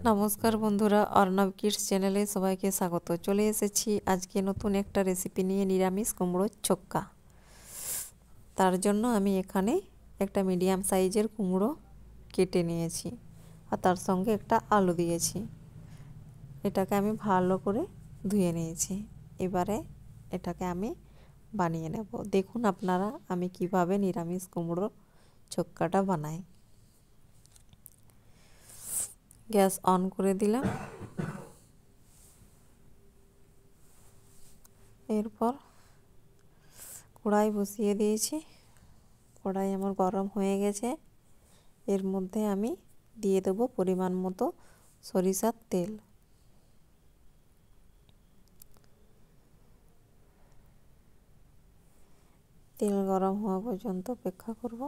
নমস্কার বন্ধুরা, অর্ণব কিডস চ্যানেলে সবাইকে স্বাগত। চলে এসেছি আজকে নতুন একটা রেসিপি নিয়ে, নিরামিষ কুমড়োর ছক্কা। তার জন্য আমি এখানে একটা মিডিয়াম সাইজের কুমড়ো কেটে নিয়েছি আর তার সঙ্গে একটা আলু দিয়েছি। এটাকে আমি ভালো করে ধুয়ে নিয়েছি। এবারে এটাকে আমি বানিয়ে নেব। দেখুন আপনারা আমি কিভাবে নিরামিষ কুমড়োর ছক্কাটা বানাই। গ্যাস অন করে দিলাম। এরপর কড়াই বসিয়ে দিয়েছি। কড়াই আমার গরম হয়ে গেছে। এর মধ্যে আমি দিয়ে দেব পরিমাণ মতো সরিষার তেল। তেল গরম হওয়া পর্যন্ত অপেক্ষা করব।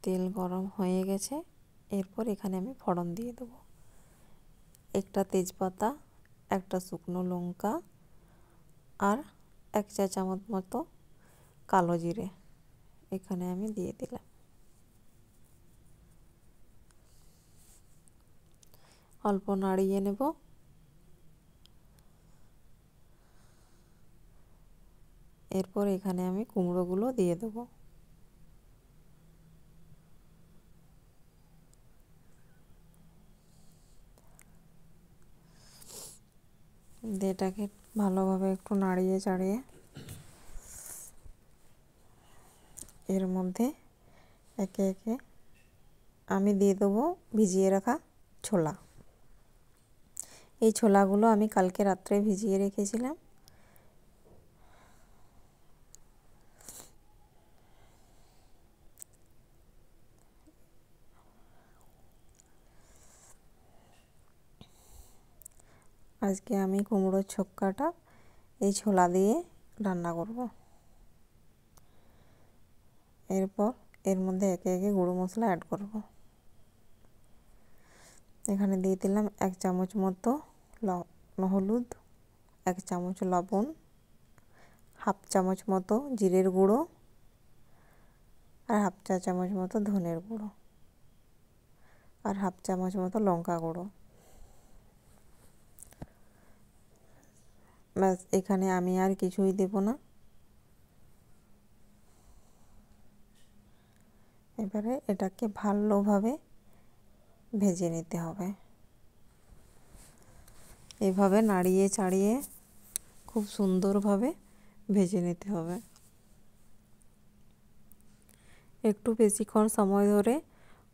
তেল গরম হয়ে গেছে। এরপর এখানে আমি ফোড়ন দিয়ে দেব। একটা তেজপাতা, একটা শুকনো লঙ্কা আর 1 চা চামচ মতো কালো জিরে এখানে আমি দিয়ে দিলাম। অল্প নাড়িয়ে নেব। এরপর এখানে আমি কুমড়োগুলো দিয়ে দেব। এটাকে ভালোভাবে একটু নাড়িয়ে চাড়িয়ে এর মধ্যে একে একে আমি দিয়ে দেবো ভিজিয়ে রাখা ছোলা। এই ছোলাগুলো আমি কালকে রাত্রে ভিজিয়ে রেখেছিলাম। আজকে আমি কুমড়োর ছক্কাটা এই ছোলা দিয়ে রান্না করব। এরপর এর মধ্যে একে একে গুঁড়ো মশলা অ্যাড করব। এখানে দিয়ে দিলাম 1 চামচ মতো হলুদ, 1 চামচ লবণ, হাফ চামচ মতো জিরের গুঁড়ো আর হাফ চা চামচ মতো ধনের গুঁড়ো আর হাফ চামচ মতো লঙ্কা গুঁড়ো। ব্যাস, এখানে আমি আর কিছুই দেব না। এবারে এটাকে ভালোভাবে ভেজে নিতে হবে। এভাবে নাড়িয়ে চাড়িয়ে খুব সুন্দরভাবে ভেজে নিতে হবে। একটু বেশিক্ষণ সময় ধরে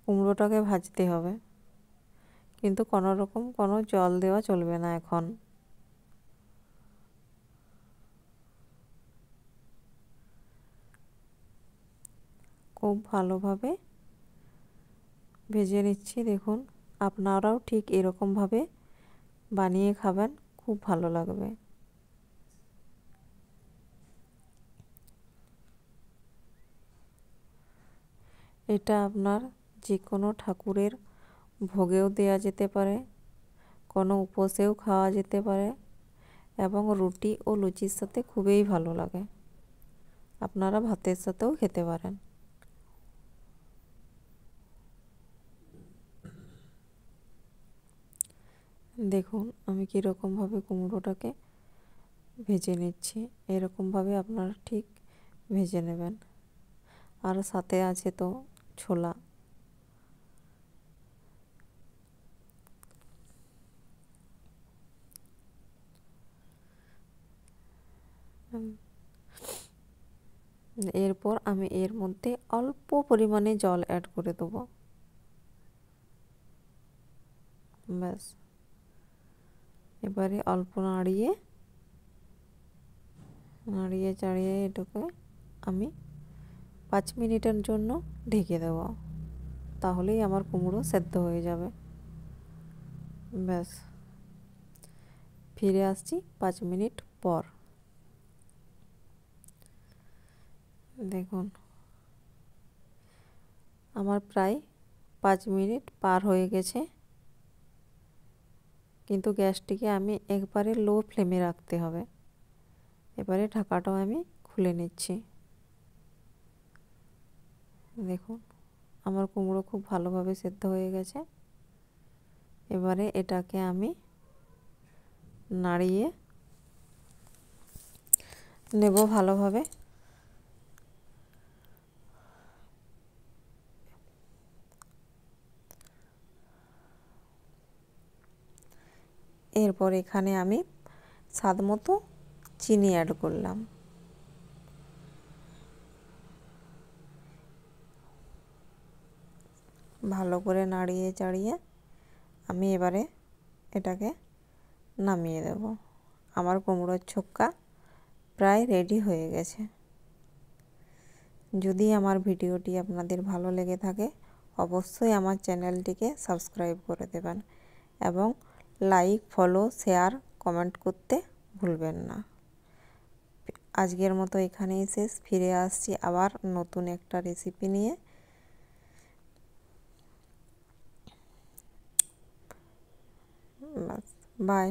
কুমড়োটাকে ভাজতে হবে, কিন্তু কোনো রকম কোনো জল দেওয়া চলবে না। এখন খুব ভালোভাবে ভেজে নিচ্ছি। দেখুন, আপনারাও ঠিক এরকমভাবে বানিয়ে খাবেন, খুব ভালো লাগবে। এটা আপনার যে কোনো ঠাকুরের ভোগেও দেওয়া যেতে পারে, কোনো উপোসেও খাওয়া যেতে পারে এবং রুটি ও লুচির সাথে খুবই ভালো লাগে। আপনারা ভাতের সাথেও খেতে পারেন। দেখুন আমি কীরকমভাবে কুমড়োটাকে ভেজে নিচ্ছি। এরকমভাবে আপনারা ঠিক ভেজে নেবেন। আর সাথে আছে তো ছোলা। এরপর আমি এর মধ্যে অল্প পরিমাণে জল অ্যাড করে দেবো। ব্যাস, এবারে অল্প নাড়িয়ে চাড়িয়ে এটাকে আমি 5 মিনিটের জন্য ঢেকে দেব। তাহলেই আমার কুমড়ো সেদ্ধ হয়ে যাবে। ব্যাস, ফিরে আসছি 5 মিনিট পর। দেখুন আমার প্রায় 5 মিনিট পার হয়ে গেছে, কিন্তু গ্যাসটিকে আমি একবারে লো ফ্লেমে রাখতে হবে। এবারে ঢাকাটাও আমি খুলে নিচ্ছি। দেখুন আমার কুমড়ো খুব ভালোভাবে সেদ্ধ হয়ে গেছে। এবারে এটাকে আমি নাড়িয়ে নেব ভালোভাবে। এরপর এখানে আমি স্বাদ মতো চিনি অ্যাড করলাম। ভালো করে নাড়িয়ে চাড়িয়ে আমি এবারে এটাকে নামিয়ে দেব। আমার কুমড়োর ছক্কা প্রায় রেডি হয়ে গেছে। যদি আমার ভিডিওটি আপনাদের ভালো লেগে থাকে অবশ্যই আমার চ্যানেলটিকে সাবস্ক্রাইব করে দেবেন এবং লাইক, ফলো, শেয়ার, কমেন্ট করতে ভুলবেন না। আজকের মতো এখানেই শেষ। ফিরে আসছি আবার নতুন একটা রেসিপি নিয়ে। বাই।